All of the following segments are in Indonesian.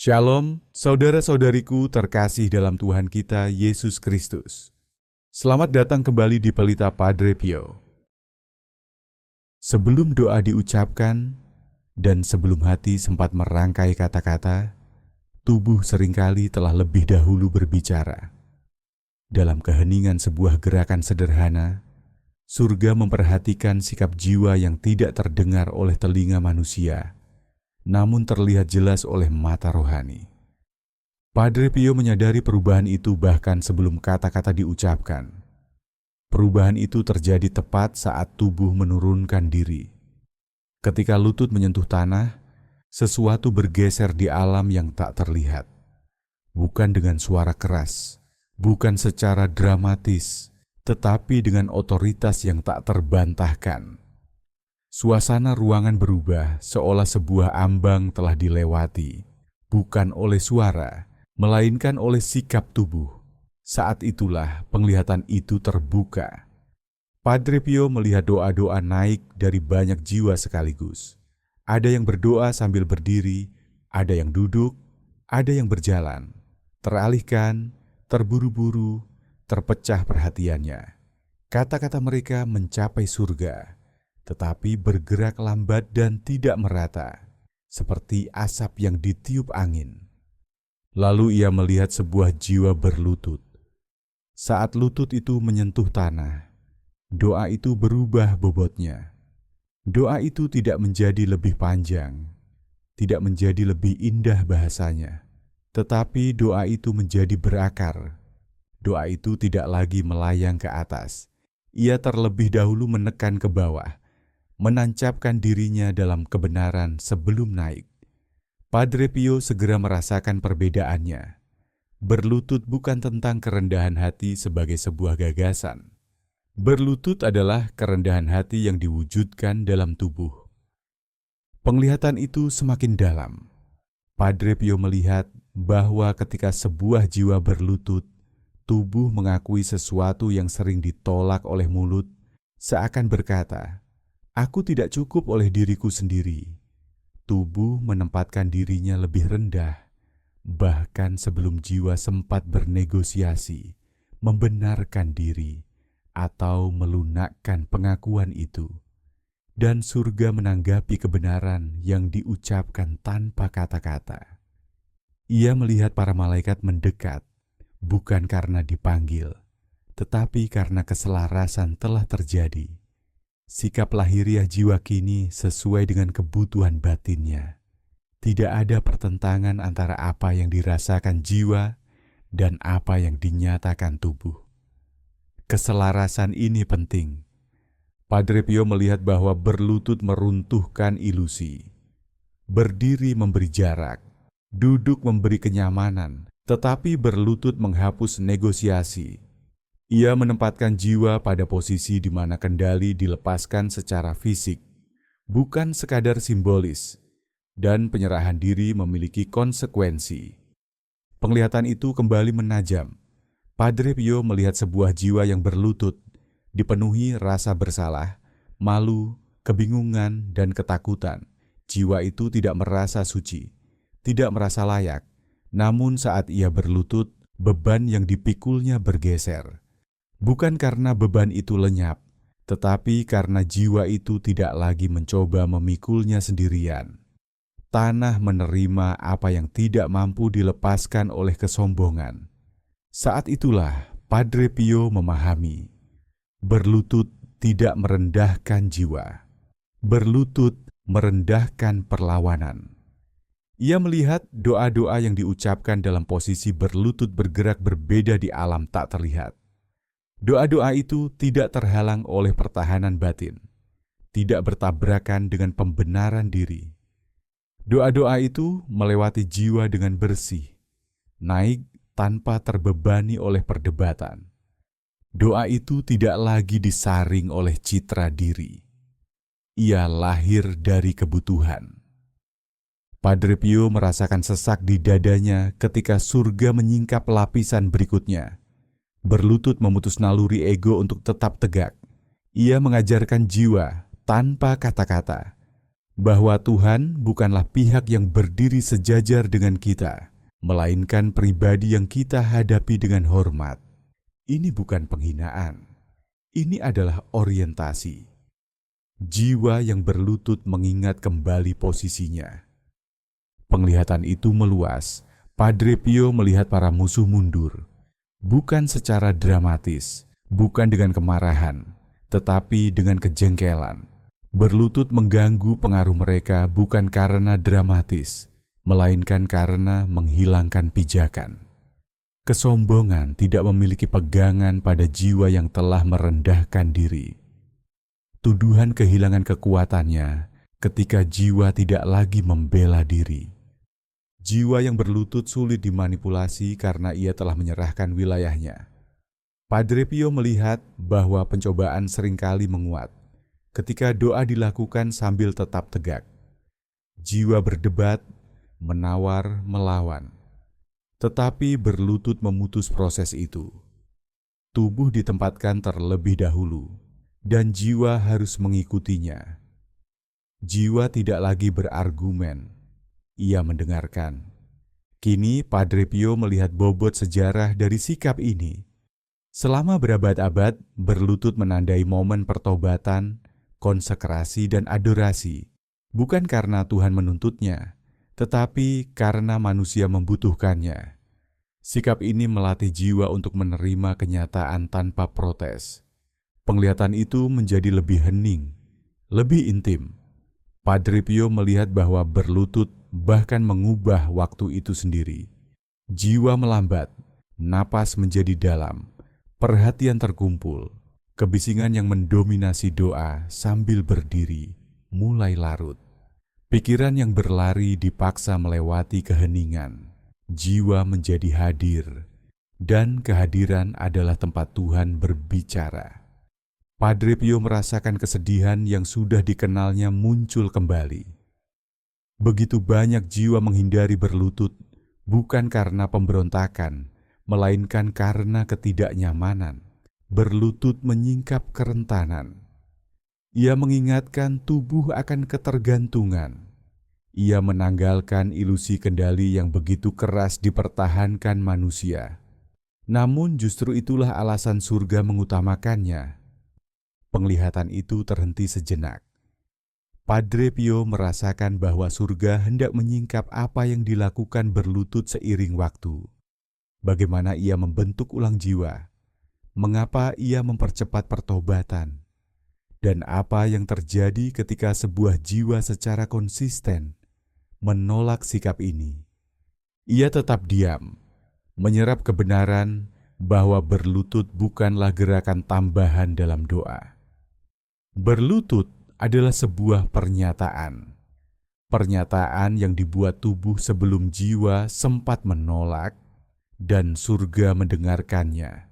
Shalom, saudara-saudariku terkasih dalam Tuhan kita Yesus Kristus. Selamat datang kembali di Pelita Padre Pio. Sebelum doa diucapkan dan sebelum hati sempat merangkai kata-kata, tubuh seringkali telah lebih dahulu berbicara. Dalam keheningan sebuah gerakan sederhana, surga memperhatikan sikap jiwa yang tidak terdengar oleh telinga manusia, namun terlihat jelas oleh mata rohani. Padre Pio menyadari perubahan itu bahkan sebelum kata-kata diucapkan. Perubahan itu terjadi tepat saat tubuh menurunkan diri. Ketika lutut menyentuh tanah, sesuatu bergeser di alam yang tak terlihat. Bukan dengan suara keras, bukan secara dramatis, tetapi dengan otoritas yang tak terbantahkan. Suasana ruangan berubah seolah sebuah ambang telah dilewati, bukan oleh suara, melainkan oleh sikap tubuh. Saat itulah penglihatan itu terbuka. Padre Pio melihat doa-doa naik dari banyak jiwa sekaligus. Ada yang berdoa sambil berdiri, ada yang duduk, ada yang berjalan, teralihkan, terburu-buru, terpecah perhatiannya. Kata-kata mereka mencapai surga, tetapi bergerak lambat dan tidak merata, seperti asap yang ditiup angin. Lalu ia melihat sebuah jiwa berlutut. Saat lutut itu menyentuh tanah, doa itu berubah bobotnya. Doa itu tidak menjadi lebih panjang, tidak menjadi lebih indah bahasanya, tetapi doa itu menjadi berakar. Doa itu tidak lagi melayang ke atas. Ia terlebih dahulu menekan ke bawah, menancapkan dirinya dalam kebenaran sebelum naik. Padre Pio segera merasakan perbedaannya. Berlutut bukan tentang kerendahan hati sebagai sebuah gagasan. Berlutut adalah kerendahan hati yang diwujudkan dalam tubuh. Penglihatan itu semakin dalam. Padre Pio melihat bahwa ketika sebuah jiwa berlutut, tubuh mengakui sesuatu yang sering ditolak oleh mulut, seakan berkata, "Aku tidak cukup oleh diriku sendiri." Tubuh menempatkan dirinya lebih rendah, bahkan sebelum jiwa sempat bernegosiasi, membenarkan diri, atau melunakkan pengakuan itu. Dan surga menanggapi kebenaran yang diucapkan tanpa kata-kata. Ia melihat para malaikat mendekat, bukan karena dipanggil, tetapi karena keselarasan telah terjadi. Sikap lahiriah jiwa kini sesuai dengan kebutuhan batinnya. Tidak ada pertentangan antara apa yang dirasakan jiwa dan apa yang dinyatakan tubuh. Keselarasan ini penting. Padre Pio melihat bahwa berlutut meruntuhkan ilusi. Berdiri memberi jarak, duduk memberi kenyamanan, tetapi berlutut menghapus negosiasi. Ia menempatkan jiwa pada posisi di mana kendali dilepaskan secara fisik, bukan sekadar simbolis, dan penyerahan diri memiliki konsekuensi. Penglihatan itu kembali menajam. Padre Pio melihat sebuah jiwa yang berlutut, dipenuhi rasa bersalah, malu, kebingungan, dan ketakutan. Jiwa itu tidak merasa suci, tidak merasa layak, namun saat ia berlutut, beban yang dipikulnya bergeser. Bukan karena beban itu lenyap, tetapi karena jiwa itu tidak lagi mencoba memikulnya sendirian. Tanah menerima apa yang tidak mampu dilepaskan oleh kesombongan. Saat itulah Padre Pio memahami, berlutut tidak merendahkan jiwa. Berlutut merendahkan perlawanan. Ia melihat doa-doa yang diucapkan dalam posisi berlutut bergerak berbeda di alam tak terlihat. Doa-doa itu tidak terhalang oleh pertahanan batin, tidak bertabrakan dengan pembenaran diri. Doa-doa itu melewati jiwa dengan bersih, naik tanpa terbebani oleh perdebatan. Doa itu tidak lagi disaring oleh citra diri. Ia lahir dari kebutuhan. Padre Pio merasakan sesak di dadanya ketika surga menyingkap lapisan berikutnya. Berlutut memutus naluri ego untuk tetap tegak. Ia mengajarkan jiwa tanpa kata-kata. bahwa Tuhan bukanlah pihak yang berdiri sejajar dengan kita, melainkan pribadi yang kita hadapi dengan hormat. Ini bukan penghinaan, ini adalah orientasi. Jiwa yang berlutut mengingat kembali posisinya. Penglihatan itu meluas. Padre Pio melihat para musuh mundur, bukan secara dramatis, bukan dengan kemarahan, tetapi dengan kejengkelan. Berlutut mengganggu pengaruh mereka bukan karena dramatis, melainkan karena menghilangkan pijakan. Kesombongan tidak memiliki pegangan pada jiwa yang telah merendahkan diri. Tuduhan kehilangan kekuatannya ketika jiwa tidak lagi membela diri. Jiwa yang berlutut sulit dimanipulasi karena ia telah menyerahkan wilayahnya. Padre Pio melihat bahwa pencobaan seringkali menguat ketika doa dilakukan sambil tetap tegak. Jiwa berdebat, menawar, melawan. Tetapi berlutut memutus proses itu. Tubuh ditempatkan terlebih dahulu, dan jiwa harus mengikutinya. Jiwa tidak lagi berargumen. Ia mendengarkan. Kini Padre Pio melihat bobot sejarah dari sikap ini. Selama berabad-abad, berlutut menandai momen pertobatan, konsekrasi, dan adorasi. Bukan karena Tuhan menuntutnya, tetapi karena manusia membutuhkannya. Sikap ini melatih jiwa untuk menerima kenyataan tanpa protes. Penglihatan itu menjadi lebih hening, lebih intim. Padre Pio melihat bahwa berlutut bahkan mengubah waktu itu sendiri. Jiwa melambat, napas menjadi dalam, perhatian terkumpul, kebisingan yang mendominasi doa sambil berdiri mulai larut. Pikiran yang berlari dipaksa melewati keheningan. Jiwa menjadi hadir, dan kehadiran adalah tempat Tuhan berbicara. Padre Pio merasakan kesedihan yang sudah dikenalnya muncul kembali. Begitu banyak jiwa menghindari berlutut, bukan karena pemberontakan, melainkan karena ketidaknyamanan. Berlutut menyingkap kerentanan. Ia mengingatkan tubuh akan ketergantungan. Ia menanggalkan ilusi kendali yang begitu keras dipertahankan manusia. Namun justru itulah alasan surga mengutamakannya. Penglihatan itu terhenti sejenak. Padre Pio merasakan bahwa surga hendak menyingkap apa yang dilakukan berlutut seiring waktu. Bagaimana ia membentuk ulang jiwa, mengapa ia mempercepat pertobatan, dan apa yang terjadi ketika sebuah jiwa secara konsisten menolak sikap ini. Ia tetap diam, menyerap kebenaran bahwa berlutut bukanlah gerakan tambahan dalam doa. Berlutut adalah sebuah pernyataan. Pernyataan yang dibuat tubuh sebelum jiwa sempat menolak dan surga mendengarkannya.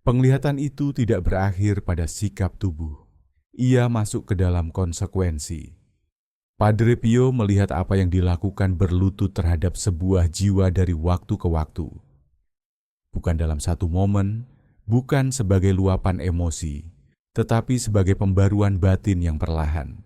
Penglihatan itu tidak berakhir pada sikap tubuh. Ia masuk ke dalam konsekuensi. Padre Pio melihat apa yang dilakukan berlutut terhadap sebuah jiwa dari waktu ke waktu. Bukan dalam satu momen, bukan sebagai luapan emosi, tetapi sebagai pembaruan batin yang perlahan.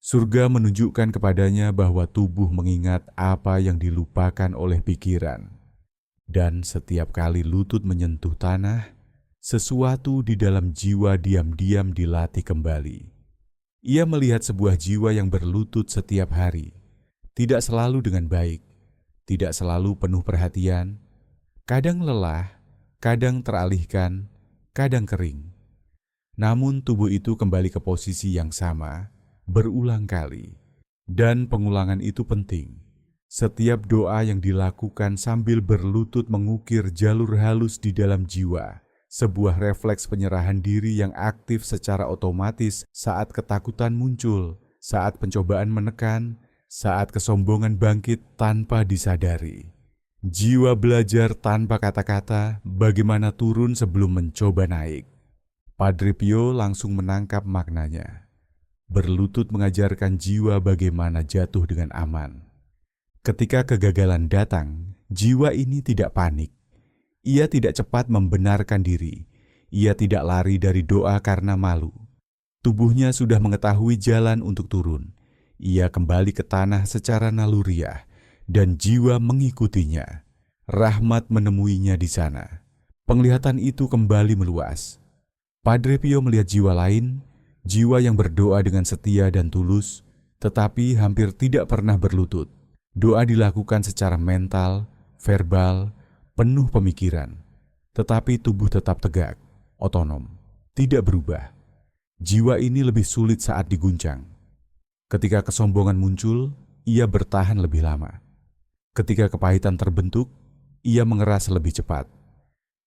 Surga menunjukkan kepadanya bahwa tubuh mengingat apa yang dilupakan oleh pikiran. Dan setiap kali lutut menyentuh tanah, sesuatu di dalam jiwa diam-diam dilatih kembali. Ia melihat sebuah jiwa yang berlutut setiap hari, tidak selalu dengan baik, tidak selalu penuh perhatian, kadang lelah, kadang teralihkan, kadang kering. Namun tubuh itu kembali ke posisi yang sama, berulang kali. Dan pengulangan itu penting. Setiap doa yang dilakukan sambil berlutut mengukir jalur halus di dalam jiwa, sebuah refleks penyerahan diri yang aktif secara otomatis saat ketakutan muncul, saat pencobaan menekan, saat kesombongan bangkit tanpa disadari. Jiwa belajar tanpa kata-kata bagaimana turun sebelum mencoba naik. Padre Pio langsung menangkap maknanya. Berlutut mengajarkan jiwa bagaimana jatuh dengan aman. Ketika kegagalan datang, jiwa ini tidak panik. Ia tidak cepat membenarkan diri. Ia tidak lari dari doa karena malu. Tubuhnya sudah mengetahui jalan untuk turun. Ia kembali ke tanah secara naluriah, dan jiwa mengikutinya. Rahmat menemuinya di sana. Penglihatan itu kembali meluas. Padre Pio melihat jiwa lain, jiwa yang berdoa dengan setia dan tulus, tetapi hampir tidak pernah berlutut. Doa dilakukan secara mental, verbal, penuh pemikiran, tetapi tubuh tetap tegak, otonom, tidak berubah. Jiwa ini lebih sulit saat diguncang. Ketika kesombongan muncul, ia bertahan lebih lama. Ketika kepahitan terbentuk, ia mengeras lebih cepat.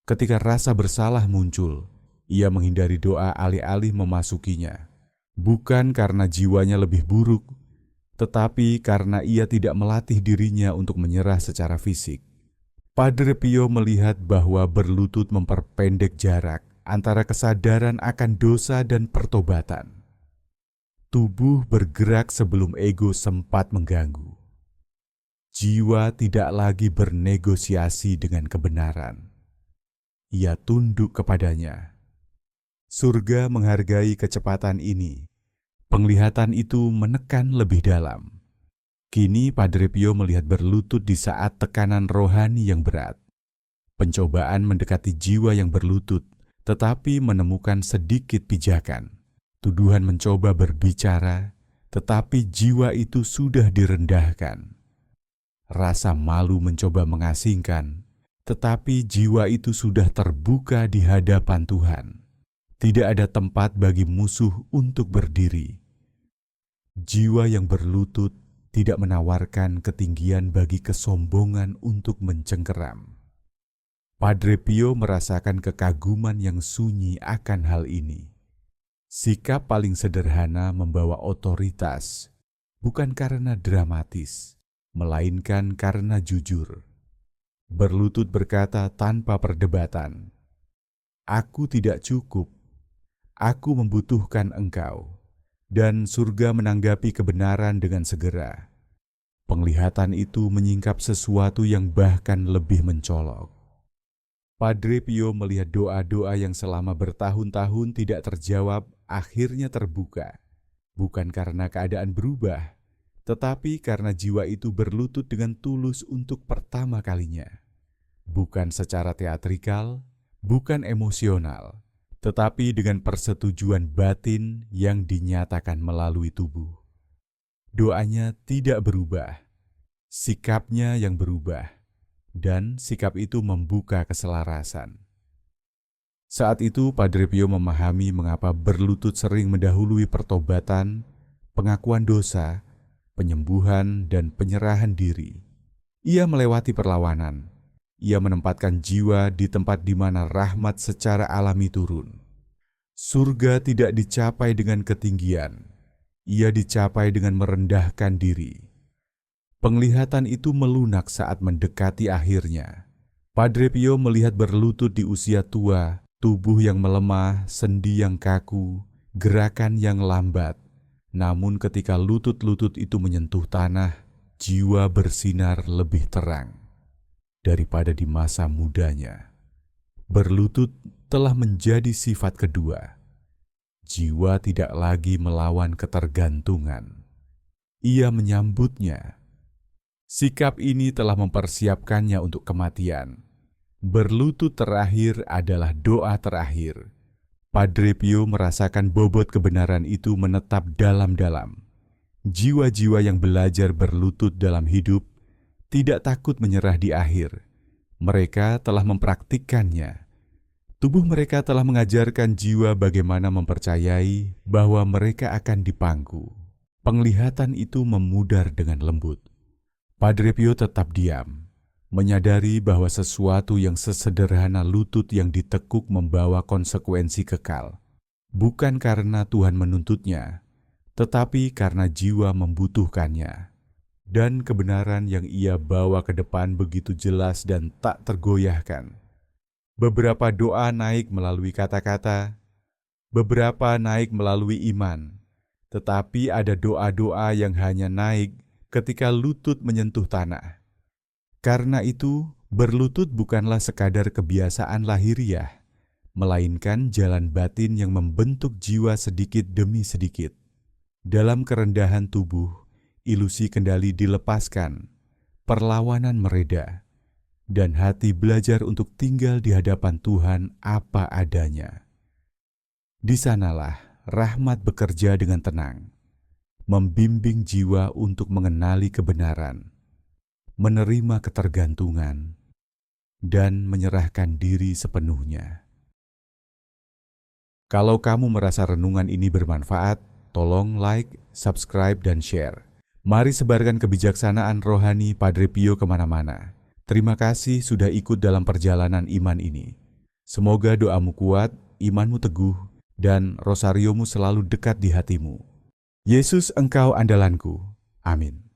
Ketika rasa bersalah muncul, ia menghindari doa alih-alih memasukinya. Bukan karena jiwanya lebih buruk, tetapi karena ia tidak melatih dirinya untuk menyerah secara fisik. Padre Pio melihat bahwa berlutut memperpendek jarak antara kesadaran akan dosa dan pertobatan. Tubuh bergerak sebelum ego sempat mengganggu. Jiwa tidak lagi bernegosiasi dengan kebenaran. Ia tunduk kepadanya. Surga menghargai kecepatan ini. Penglihatan itu menekan lebih dalam. Kini Padre Pio melihat berlutut di saat tekanan rohani yang berat. Pencobaan mendekati jiwa yang berlutut, tetapi menemukan sedikit pijakan. Tuduhan mencoba berbicara, tetapi jiwa itu sudah direndahkan. Rasa malu mencoba mengasingkan, tetapi jiwa itu sudah terbuka di hadapan Tuhan. Tidak ada tempat bagi musuh untuk berdiri. Jiwa yang berlutut tidak menawarkan ketinggian bagi kesombongan untuk mencengkeram. Padre Pio merasakan kekaguman yang sunyi akan hal ini. Sikap paling sederhana membawa otoritas, bukan karena dramatis, melainkan karena jujur. Berlutut berkata tanpa perdebatan, "Aku tidak cukup, aku membutuhkan Engkau." Dan surga menanggapi kebenaran dengan segera. Penglihatan itu menyingkap sesuatu yang bahkan lebih mencolok. Padre Pio melihat doa-doa yang selama bertahun-tahun tidak terjawab akhirnya terbuka. Bukan karena keadaan berubah, tetapi karena jiwa itu berlutut dengan tulus untuk pertama kalinya. Bukan secara teatrikal, bukan emosional, tetapi dengan persetujuan batin yang dinyatakan melalui tubuh. Doanya tidak berubah, sikapnya yang berubah. Dan sikap itu membuka keselarasan. Saat itu Padre Pio memahami mengapa berlutut sering mendahului pertobatan, pengakuan dosa, penyembuhan, dan penyerahan diri. Ia melewati perlawanan. Ia menempatkan jiwa di tempat di mana rahmat secara alami turun. Surga tidak dicapai dengan ketinggian. Ia dicapai dengan merendahkan diri. Penglihatan itu melunak saat mendekati akhirnya. Padre Pio melihat berlutut di usia tua, tubuh yang melemah, sendi yang kaku, gerakan yang lambat. Namun ketika lutut-lutut itu menyentuh tanah, jiwa bersinar lebih terang daripada di masa mudanya. Berlutut telah menjadi sifat kedua. Jiwa tidak lagi melawan ketergantungan. Ia menyambutnya. Sikap ini telah mempersiapkannya untuk kematian. Berlutut terakhir adalah doa terakhir. Padre Pio merasakan bobot kebenaran itu menetap dalam-dalam. Jiwa-jiwa yang belajar berlutut dalam hidup tidak takut menyerah di akhir. Mereka telah mempraktikkannya. Tubuh mereka telah mengajarkan jiwa bagaimana mempercayai bahwa mereka akan dipangku. Penglihatan itu memudar dengan lembut. Padre Pio tetap diam, menyadari bahwa sesuatu yang sesederhana lutut yang ditekuk membawa konsekuensi kekal. Bukan karena Tuhan menuntutnya, tetapi karena jiwa membutuhkannya. Dan kebenaran yang ia bawa ke depan begitu jelas dan tak tergoyahkan. Beberapa doa naik melalui kata-kata, beberapa naik melalui iman, tetapi ada doa-doa yang hanya naik ketika lutut menyentuh tanah. Karena itu, berlutut bukanlah sekadar kebiasaan lahiriah, melainkan jalan batin yang membentuk jiwa sedikit demi sedikit. Dalam kerendahan tubuh, ilusi kendali dilepaskan, perlawanan mereda, dan hati belajar untuk tinggal di hadapan Tuhan apa adanya. Di sanalah rahmat bekerja dengan tenang, membimbing jiwa untuk mengenali kebenaran, menerima ketergantungan, dan menyerahkan diri sepenuhnya. Kalau kamu merasa renungan ini bermanfaat, tolong like, subscribe, dan share. Mari sebarkan kebijaksanaan rohani Padre Pio kemana-mana. Terima kasih sudah ikut dalam perjalanan iman ini. Semoga doamu kuat, imanmu teguh, dan rosariomu selalu dekat di hatimu. Yesus engkau andalanku. Amin.